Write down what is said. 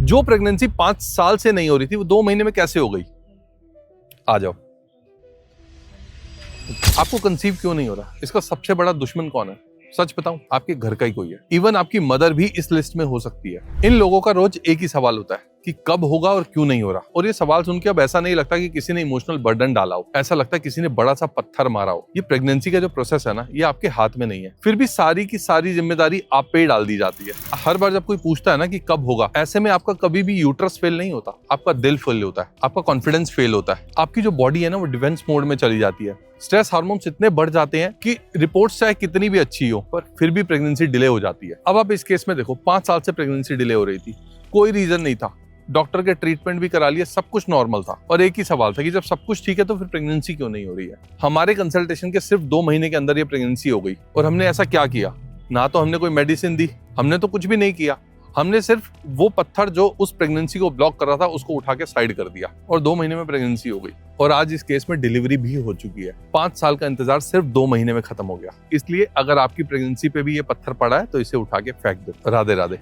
जो प्रेगनेंसी 5 साल से नहीं हो रही थी वो 2 महीने में कैसे हो गई? आ जाओ। आपको कंसीव क्यों नहीं हो रहा? इसका सबसे बड़ा दुश्मन कौन है? सच बताऊं, आपके घर का ही कोई है। इवन आपकी मदर भी इस लिस्ट में हो सकती है। इन लोगों का रोज एक ही सवाल होता है कि कब होगा और क्यों नहीं हो रहा। और ये सवाल सुन के अब ऐसा नहीं लगता कि किसी ने इमोशनल बर्डन डाला हो, ऐसा लगता है किसी ने बड़ा सा पत्थर मारा हो। ये प्रेगनेंसी का जो प्रोसेस है ना, ये आपके हाथ में नहीं है। फिर भी सारी की सारी जिम्मेदारी आप पे ही डाल दी जाती है। हर बार जब कोई पूछता है ना कि कब होगा, ऐसे में आपका कभी भी यूट्रस फेल नहीं होता, आपका दिल फेल होता है, आपका कॉन्फिडेंस फेल होता है, आपकी जो बॉडी है ना वो डिफेंस मोड में चली जाती है। स्ट्रेस हार्मोन्स इतने बढ़ जाते हैं कि रिपोर्ट्स चाहे कितनी भी अच्छी हो पर फिर भी प्रेगनेंसी डिले हो जाती है। अब आप इस केस में देखो, 5 साल से प्रेगनेंसी डिले हो रही थी, कोई रीजन नहीं था, डॉक्टर के ट्रीटमेंट भी करा लिए, सब कुछ नॉर्मल था और एक ही सवाल था कि जब सब कुछ ठीक है तो फिर प्रेगनेंसी क्यों नहीं हो रही है। हमारे कंसल्टेशन के सिर्फ 2 महीने के अंदर ये प्रेगनेंसी हो गई। और हमने ऐसा क्या किया? ना तो हमने कोई मेडिसिन दी, हमने तो कुछ भी नहीं किया। हमने सिर्फ वो पत्थर जो उस प्रेगनेंसी को ब्लॉक कर रहा था उसको उठा के साइड कर दिया और 2 महीने में प्रेगनेंसी हो गई। और आज इस केस में डिलीवरी भी हो चुकी है। 5 साल का इंतजार सिर्फ 2 महीने में खत्म हो गया। इसलिए अगर आपकी प्रेगनेंसी पे भी ये पत्थर पड़ा है तो इसे उठा के फेंक दो। राधे राधे।